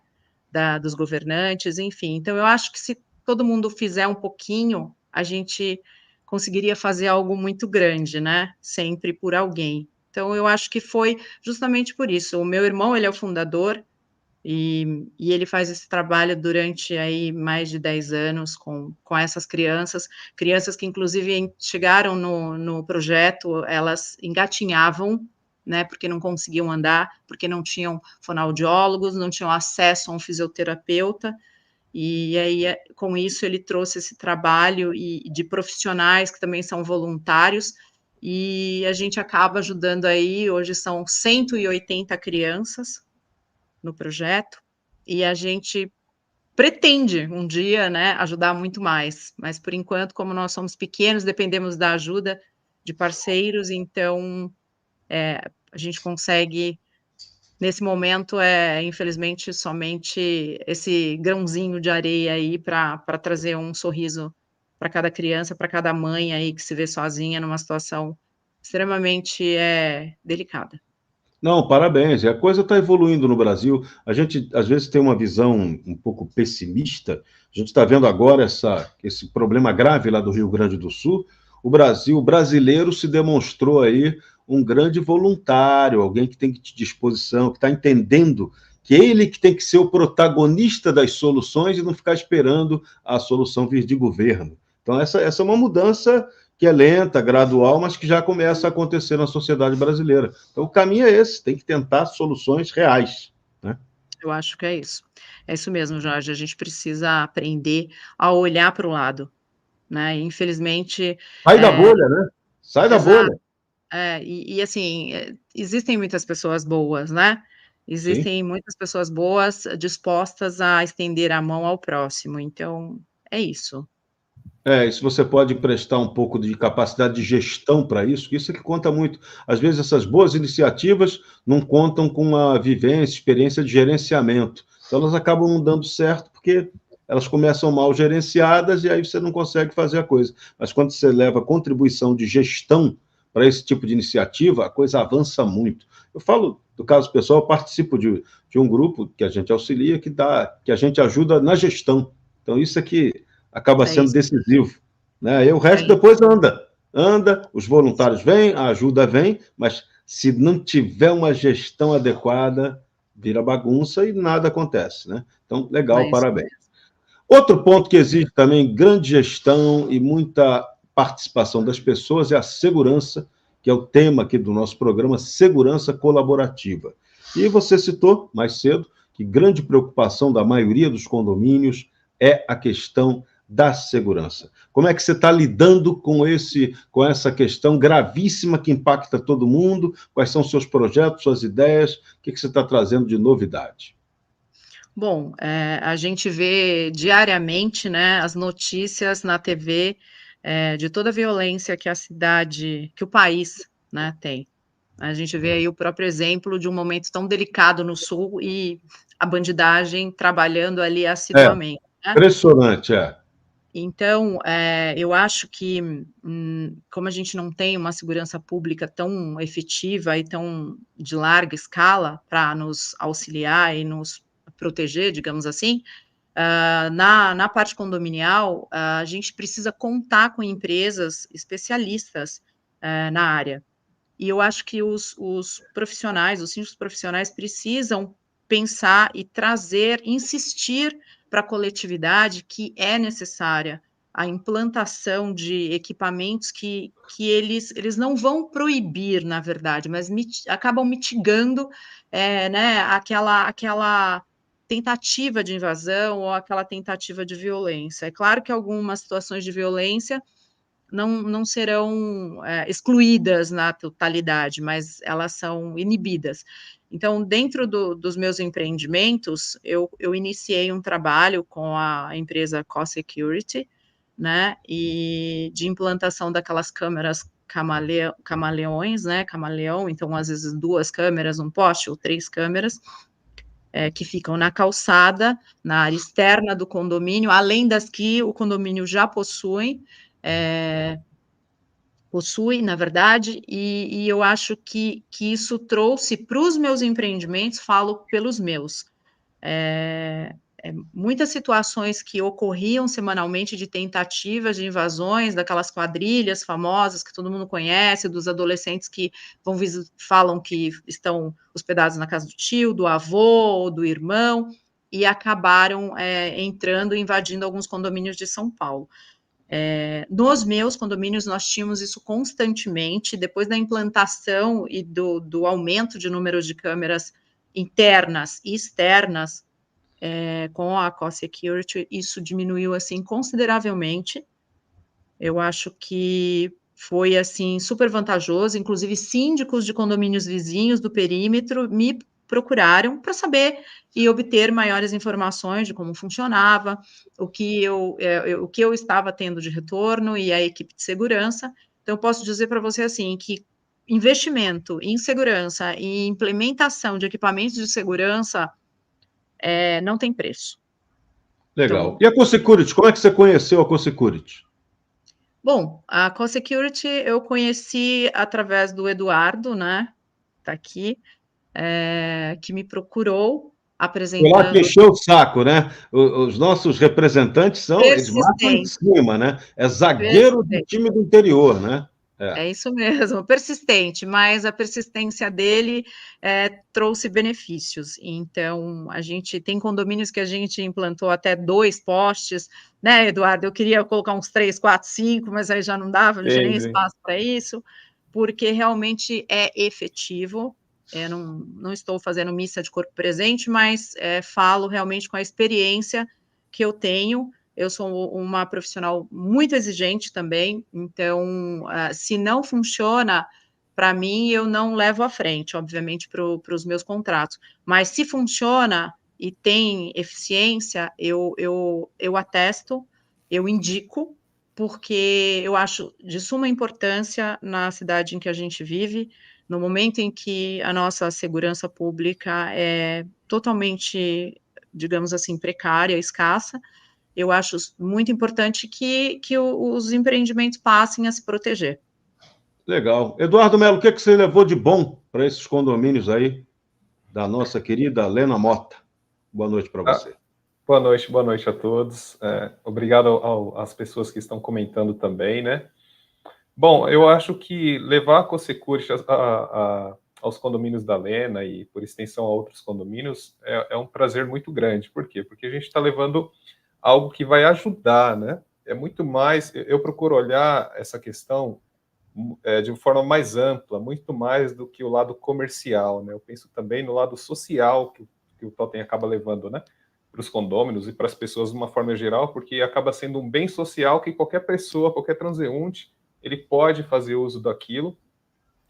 Dos governantes, enfim. Então, eu acho que se todo mundo fizer um pouquinho, a gente conseguiria fazer algo muito grande, né? Sempre por alguém. Então, eu acho que foi justamente por isso. O meu irmão, ele é o fundador, e ele faz esse trabalho durante aí mais de 10 anos com essas crianças que inclusive chegaram no projeto, elas engatinhavam, né, porque não conseguiam andar, porque não tinham fonoaudiólogos, não tinham acesso a um fisioterapeuta, e aí com isso ele trouxe esse trabalho de profissionais que também são voluntários, e a gente acaba ajudando aí, hoje são 180 crianças no projeto, e a gente pretende um dia, né, ajudar muito mais, mas por enquanto, como nós somos pequenos, dependemos da ajuda de parceiros, então a gente consegue, nesse momento, infelizmente, somente esse grãozinho de areia aí para trazer um sorriso para cada criança, para cada mãe aí que se vê sozinha numa situação extremamente delicada. Não, parabéns. A coisa está evoluindo no Brasil. A gente, às vezes, tem uma visão um pouco pessimista. A gente está vendo agora esse problema grave lá do Rio Grande do Sul. O Brasil, o brasileiro se demonstrou aí um grande voluntário, alguém que tem disposição, que está entendendo que ele que tem que ser o protagonista das soluções e não ficar esperando a solução vir de governo. Então, essa é uma mudança que é lenta, gradual, mas que já começa a acontecer na sociedade brasileira. Então, o caminho é esse, tem que tentar soluções reais, né? Eu acho que é isso. É isso mesmo, Jorge, a gente precisa aprender a olhar para o lado, né, infelizmente, Sai da bolha, né? Sai da exato, bolha. assim, existem muitas pessoas boas, né, Sim. existem muitas pessoas boas dispostas a estender a mão ao próximo, então, é isso. E se você pode prestar um pouco de capacidade de gestão para isso é que conta muito. Às vezes, essas boas iniciativas não contam com uma vivência, experiência de gerenciamento. Então, elas acabam não dando certo porque elas começam mal gerenciadas e aí você não consegue fazer a coisa. Mas quando você leva contribuição de gestão para esse tipo de iniciativa, a coisa avança muito. Eu falo do caso pessoal, eu participo de um grupo que a gente auxilia, que a gente ajuda na gestão. Então, isso aqui acaba É sendo isso, decisivo, né? E o é resto isso, depois anda, os voluntários vêm, a ajuda vem, mas se não tiver uma gestão adequada, vira bagunça e nada acontece, né? Então, legal, é isso parabéns. mesmo. Outro ponto que exige também grande gestão e muita participação das pessoas é a segurança, que é o tema aqui do nosso programa, segurança colaborativa. E você citou mais cedo que grande preocupação da maioria dos condomínios é a questão da segurança. Como é que você está lidando com essa questão gravíssima que impacta todo mundo? Quais são seus projetos, suas ideias? O que você está trazendo de novidade? Bom, a gente vê diariamente, né, as notícias na TV, de toda a violência que o país, né, tem. A gente vê aí o próprio exemplo de um momento tão delicado no Sul e a bandidagem trabalhando ali É, assiduamente, né. impressionante, é. Então, eu acho que, como a gente não tem uma segurança pública tão efetiva e tão de larga escala para nos auxiliar e nos proteger, digamos assim, na parte condominial, a gente precisa contar com empresas especialistas, na área. E eu acho que os profissionais, os síndicos profissionais precisam pensar e trazer, insistir para a coletividade que é necessária a implantação de equipamentos que eles não vão proibir, na verdade, mas acabam mitigando, né, aquela tentativa de invasão ou aquela tentativa de violência. É claro que algumas situações de violência não serão excluídas na totalidade, mas elas são inibidas. Então, dentro dos meus empreendimentos, eu iniciei um trabalho com a empresa Co-Security, né, e de implantação daquelas câmeras camaleões, né, camaleão, então, às vezes, 2 câmeras, um poste, ou 3 câmeras, que ficam na calçada, na área externa do condomínio, além das que o condomínio já possui, na verdade, e eu acho que isso trouxe para os meus empreendimentos, falo pelos meus, muitas situações que ocorriam semanalmente de tentativas de invasões, daquelas quadrilhas famosas que todo mundo conhece, dos adolescentes que falam que estão hospedados na casa do tio, do avô ou do irmão, e acabaram entrando e invadindo alguns condomínios de São Paulo. Nos meus condomínios, nós tínhamos isso constantemente, depois da implantação e do aumento de números de câmeras internas e externas, com a CoSecurity, isso diminuiu, assim, consideravelmente. Eu acho que foi, assim, super vantajoso, inclusive síndicos de condomínios vizinhos do perímetro me procuraram para saber e obter maiores informações de como funcionava, o que eu estava tendo de retorno e a equipe de segurança. Então, eu posso dizer para você, assim, que investimento em segurança e implementação de equipamentos de segurança não tem preço. Legal. Então, E a CoSecurity, como é que você conheceu a CoSecurity? bom, a CoSecurity eu conheci através do Eduardo, né, tá aqui, que me procurou, Foi lá que apresentando encheu o saco, né? Os nossos representantes eles marcam em persistente, cima, né? É zagueiro do persistente. time do interior, né? É. É isso mesmo, persistente, mas a persistência dele trouxe benefícios. Então, a gente tem condomínios que a gente implantou até 2 postes, né, Eduardo? Eu queria colocar uns 3, 4, 5, mas aí já não dava, não tinha nem Sim, sim. espaço para isso, porque realmente é efetivo. Não estou fazendo missa de corpo presente, mas falo realmente com a experiência que eu tenho. Eu sou uma profissional muito exigente também, então, se não funciona, para mim, eu não levo à frente, obviamente, para os meus contratos. Mas se funciona e tem eficiência, eu atesto, eu indico, porque eu acho de suma importância na cidade em que a gente vive, no momento em que a nossa segurança pública é totalmente, digamos assim, precária, escassa. Eu acho muito importante que os empreendimentos passem a se proteger. Legal. Eduardo Melo, o que você levou de bom para esses condomínios aí da nossa querida Lena Mota? Boa noite para você. Boa noite a todos. Obrigado às pessoas que estão comentando também, né? Bom, eu acho que levar a CoSecurity aos condomínios da Lena e, por extensão, a outros condomínios é um prazer muito grande. Por quê? Porque a gente está levando algo que vai ajudar, né? É muito mais... Eu procuro olhar essa questão de forma mais ampla, muito mais do que o lado comercial, né? Eu penso também no lado social que o Totem acaba levando, né? Para os condôminos e para as pessoas de uma forma geral, porque acaba sendo um bem social que qualquer pessoa, qualquer transeunte, ele pode fazer uso daquilo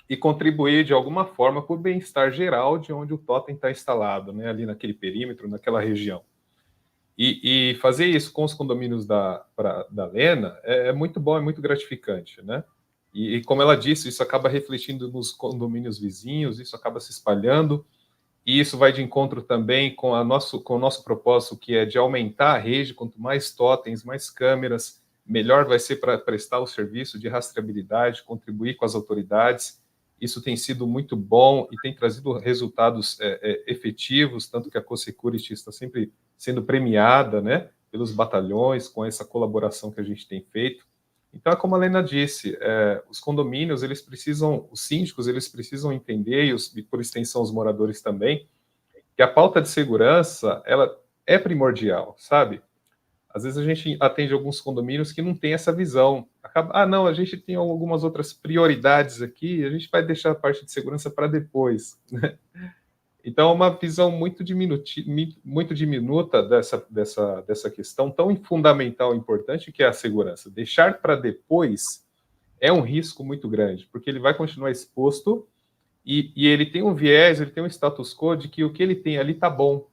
e contribuir de alguma forma para o bem-estar geral de onde o Totem está instalado, né? Ali naquele perímetro, naquela região. E fazer isso com os condomínios da Lena é muito bom, é muito gratificante, né? E como ela disse, isso acaba refletindo nos condomínios vizinhos, isso acaba se espalhando, e isso vai de encontro também com o nosso propósito, que é de aumentar a rede. Quanto mais totens, mais câmeras, melhor vai ser para prestar o serviço de rastreabilidade, contribuir com as autoridades. Isso tem sido muito bom e tem trazido resultados efetivos, tanto que a CoSecurity está sempre sendo premiada, né, pelos batalhões, com essa colaboração que a gente tem feito. Então, é como a Lena disse, os condomínios, os síndicos, eles precisam entender, e por extensão os moradores também, que a pauta de segurança, ela é primordial, sabe? Às vezes a gente atende alguns condomínios que não tem essa visão. Não, a gente tem algumas outras prioridades aqui, a gente vai deixar a parte de segurança para depois, né? Então, é uma visão muito diminuta dessa questão tão fundamental e importante que é a segurança. Deixar para depois é um risco muito grande, porque ele vai continuar exposto e ele tem um viés, ele tem um status quo de que o que ele tem ali está bom,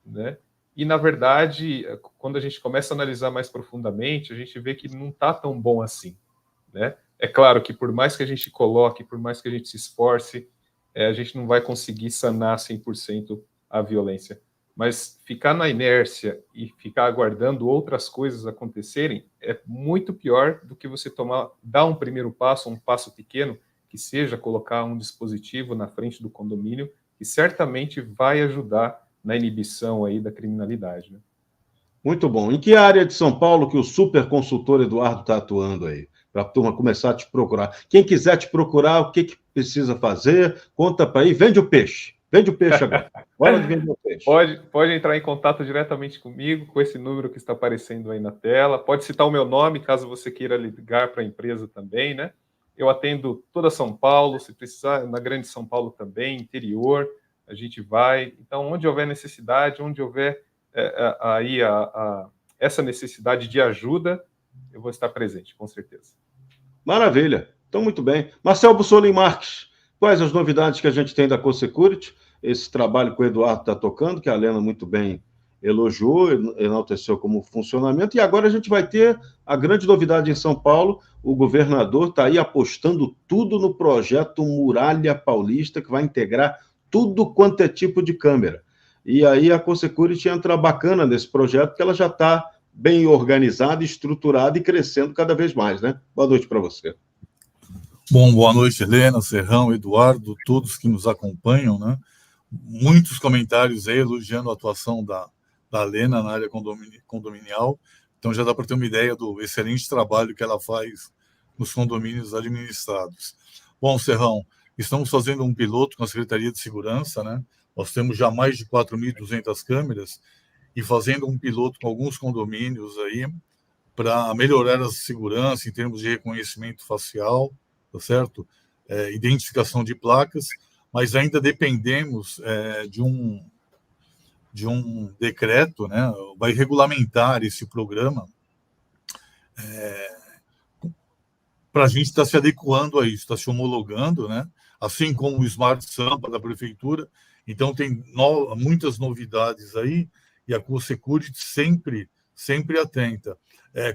né? E, na verdade, quando a gente começa a analisar mais profundamente, a gente vê que não está tão bom assim, né? É claro que por mais que a gente coloque, por mais que a gente se esforce, a gente não vai conseguir sanar 100% a violência. Mas ficar na inércia e ficar aguardando outras coisas acontecerem é muito pior do que você dar um primeiro passo, um passo pequeno, que seja colocar um dispositivo na frente do condomínio, que certamente vai ajudar na inibição aí da criminalidade, né? Muito bom. Em que área de São Paulo que o super consultor Eduardo está atuando aí? Para a turma começar a te procurar. Quem quiser te procurar, o que precisa fazer? Conta para aí. Vende o peixe. Vende o peixe agora. Hora de vender o peixe. Pode entrar em contato diretamente comigo, com esse número que está aparecendo aí na tela. Pode citar o meu nome, caso você queira ligar para a empresa também, né? Eu atendo toda São Paulo, se precisar, na Grande São Paulo também, interior, a gente vai. Então, onde houver necessidade, onde houver aí essa necessidade de ajuda, eu vou estar presente, com certeza. Maravilha. Então, muito bem. Marcel Bussolin Marques, quais as novidades que a gente tem da CoSecurity? Esse trabalho que o Eduardo está tocando, que a Lena muito bem elogiou, enalteceu como funcionamento, e agora a gente vai ter a grande novidade em São Paulo, o governador está aí apostando tudo no projeto Muralha Paulista, que vai integrar tudo quanto é tipo de câmera. E aí a CoSecurity entra bacana nesse projeto, porque ela já está bem organizada, estruturada e crescendo cada vez mais, né? Boa noite para você. Bom, boa noite, Helena, Serrão, Eduardo, todos que nos acompanham, né? Muitos comentários aí elogiando a atuação da Helena na área condominial, então já dá para ter uma ideia do excelente trabalho que ela faz nos condomínios administrados. Bom, Serrão, estamos fazendo um piloto com a Secretaria de Segurança, né? Nós temos já mais de 4.200 câmeras e fazendo um piloto com alguns condomínios aí para melhorar a segurança em termos de reconhecimento facial, tá certo? Identificação de placas, mas ainda dependemos de um decreto, né? Vai regulamentar esse programa para a gente estar se adequando a isso, está se homologando, né? Assim como o Smart Sampa da Prefeitura. Então, tem muitas novidades aí, e a CoSecurity sempre atenta,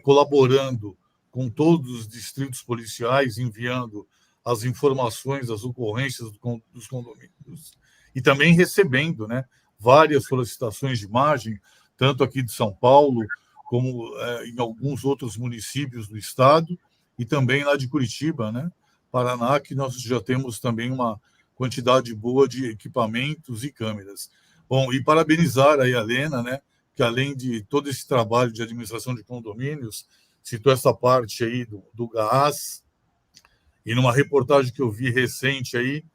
colaborando com todos os distritos policiais, enviando as informações, as ocorrências dos condomínios, e também recebendo, né, várias solicitações de imagem, tanto aqui de São Paulo, como em alguns outros municípios do estado, e também lá de Curitiba, né, Paraná, que nós já temos também uma quantidade boa de equipamentos e câmeras. Bom, e parabenizar aí a Helena, né, que além de todo esse trabalho de administração de condomínios, citou essa parte aí do gás, e numa reportagem que eu vi recente aí,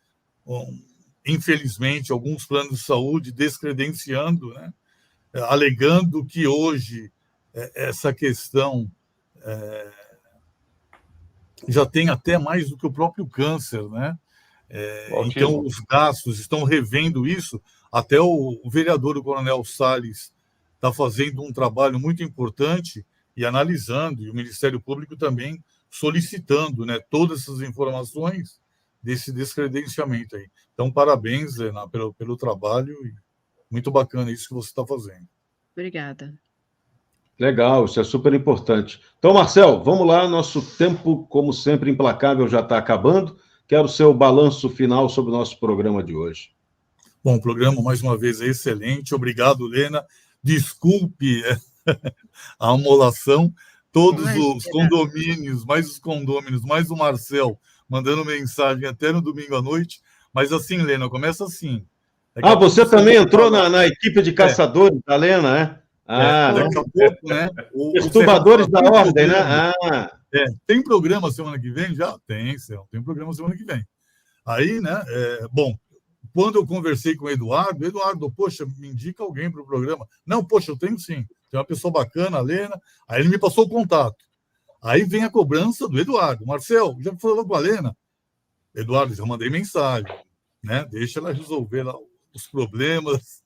infelizmente, alguns planos de saúde descredenciando, né, alegando que hoje essa questão já tem até mais do que o próprio câncer, né? Então, os gastos estão revendo isso. Até o vereador, o Coronel Salles, está fazendo um trabalho muito importante e analisando, e o Ministério Público também solicitando, né, todas essas informações desse descredenciamento aí. Então, parabéns, Lena, pelo trabalho, e muito bacana isso que você está fazendo. Obrigada. Legal, isso é super importante. Então, Marcel, vamos lá, nosso tempo, como sempre, implacável, já está acabando. Quero o seu balanço final sobre o nosso programa de hoje. Bom, o programa, mais uma vez, é excelente. Obrigado, Lena. Desculpe a amolação. Todos os condomínios, mais o Marcel, mandando mensagem até no domingo à noite. Mas assim, Lena, começa assim. Você também entrou na equipe de caçadores da Lena, né? Daqui a pouco, né? Perturbadores da ordem, né? Tem programa semana que vem? Já tem, Céu. Tem programa semana que vem. Aí, né? Bom, quando eu conversei com o Eduardo, poxa, me indica alguém para o programa. Não, poxa, eu tenho sim. Tem uma pessoa bacana, a Lena. Aí ele me passou o contato. Aí vem a cobrança do Eduardo. Marcel, já falou com a Lena? Eduardo, já mandei mensagem, né? Deixa ela resolver lá os problemas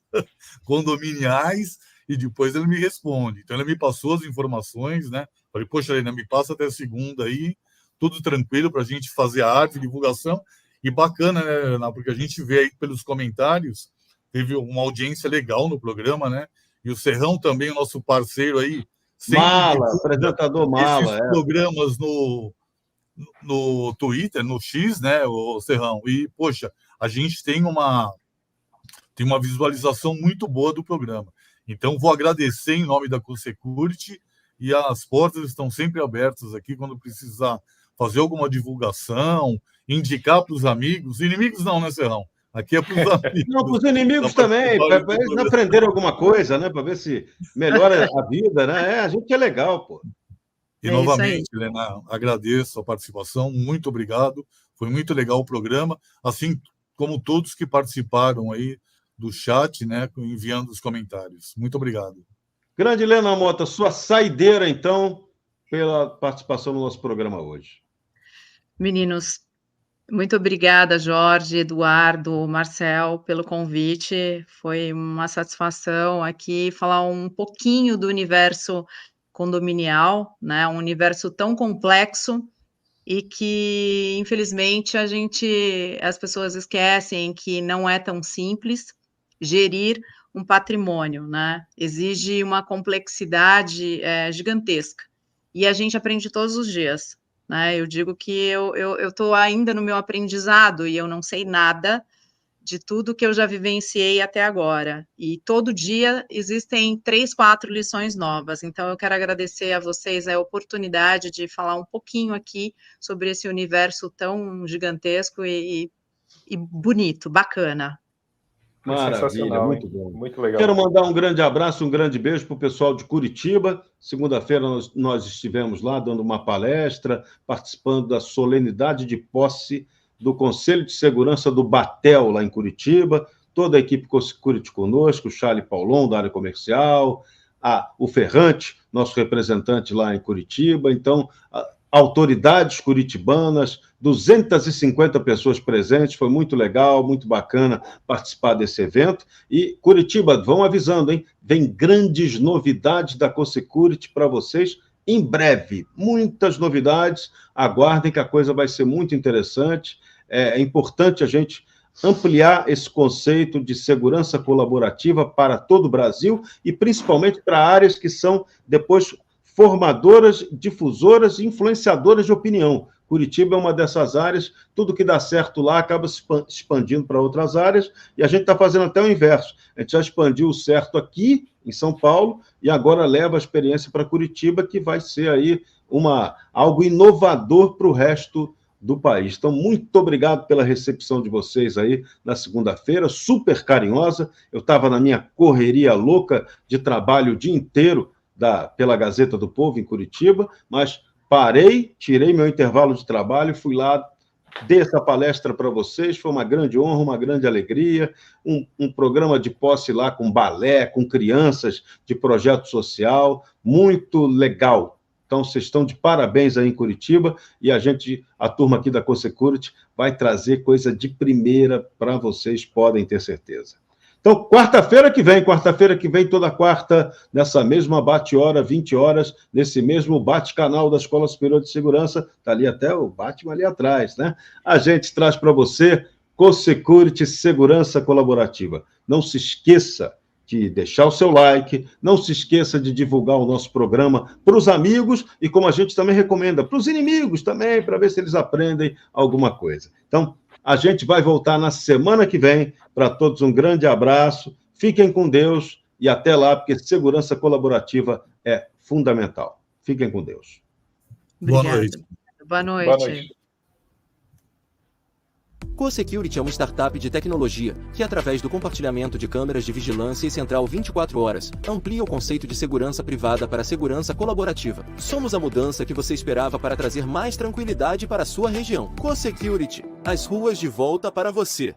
condominiais e depois ele me responde. Então, ele me passou as informações, né? Falei, poxa, Helena, me passa até segunda aí, tudo tranquilo para a gente fazer a arte, divulgação. E bacana, né, Helena? Porque a gente vê aí pelos comentários, teve uma audiência legal no programa, né? E o Serrão também, o nosso parceiro aí. Mala, apresentador Mala. Esses programas no Twitter, no X, né, o Serrão? E, poxa, a gente tem tem uma visualização muito boa do programa. Então, vou agradecer em nome da CoSecurity, e as portas estão sempre abertas aqui quando precisar fazer alguma divulgação, indicar para os amigos. Inimigos não, né, Serrão? Aqui é para os amigos. Não, para os inimigos também, para eles aprenderem alguma coisa, né? Para ver se melhora a vida, né? A gente é legal, pô. E novamente, Helena, agradeço a participação, muito obrigado. Foi muito legal o programa, assim como todos que participaram aí do chat, né, enviando os comentários. Muito obrigado. Grande Helena Mota, sua saideira, então, pela participação no nosso programa hoje. Meninos, muito obrigada, Jorge, Eduardo, Marcel, pelo convite. Foi uma satisfação aqui falar um pouquinho do universo condominial, né? Um universo tão complexo e que, infelizmente, as pessoas esquecem que não é tão simples gerir um patrimônio, né? Exige uma complexidade gigantesca. E a gente aprende todos os dias, né? Eu digo que eu estou ainda no meu aprendizado e eu não sei nada de tudo que eu já vivenciei até agora. E todo dia existem 3, 4 lições novas. Então, eu quero agradecer a vocês a oportunidade de falar um pouquinho aqui sobre esse universo tão gigantesco e bonito, bacana. Maravilha, muito bom. Muito legal. Quero mandar um grande abraço, um grande beijo para o pessoal de Curitiba. Segunda-feira nós estivemos lá dando uma palestra, participando da solenidade de posse do Conselho de Segurança do Batel, lá em Curitiba. Toda a equipe CoSecurity conosco, o Charlie Paulon, da área comercial, o Ferrante, nosso representante lá em Curitiba. Então, autoridades curitibanas, 250 pessoas presentes, foi muito legal, muito bacana participar desse evento. E Curitiba, vão avisando, hein? Vem grandes novidades da CoSecurity para vocês em breve. Muitas novidades, aguardem que a coisa vai ser muito interessante. É importante a gente ampliar esse conceito de segurança colaborativa para todo o Brasil e principalmente para áreas que são depois formadoras, difusoras e influenciadoras de opinião. Curitiba é uma dessas áreas, tudo que dá certo lá acaba se expandindo para outras áreas, e a gente está fazendo até o inverso. A gente já expandiu o certo aqui, em São Paulo, e agora leva a experiência para Curitiba, que vai ser aí algo inovador para o resto do país. Então, muito obrigado pela recepção de vocês aí na segunda-feira, super carinhosa. Eu estava na minha correria louca de trabalho o dia inteiro pela Gazeta do Povo, em Curitiba, mas parei, tirei meu intervalo de trabalho, fui lá, dei essa palestra para vocês, foi uma grande honra, uma grande alegria, um programa de posse lá com balé, com crianças de projeto social, muito legal. Então, vocês estão de parabéns aí em Curitiba, e a turma aqui da CoSecurity vai trazer coisa de primeira para vocês, podem ter certeza. Então, quarta-feira que vem, toda quarta, nessa mesma bate-hora, 20 horas, nesse mesmo bate-canal da Escola Superior de Segurança, está ali até o Batman ali atrás, né? A gente traz para você CoSecurity Segurança Colaborativa. Não se esqueça de deixar o seu like, não se esqueça de divulgar o nosso programa para os amigos e, como a gente também recomenda, para os inimigos também, para ver se eles aprendem alguma coisa. Então, a gente vai voltar na semana que vem. Para todos, um grande abraço. Fiquem com Deus e até lá, porque segurança colaborativa é fundamental. Fiquem com Deus. Obrigada. Boa noite. Boa noite. Boa noite. CoSecurity é uma startup de tecnologia que, através do compartilhamento de câmeras de vigilância e central 24 horas, amplia o conceito de segurança privada para a segurança colaborativa. Somos a mudança que você esperava para trazer mais tranquilidade para a sua região. CoSecurity, as ruas de volta para você.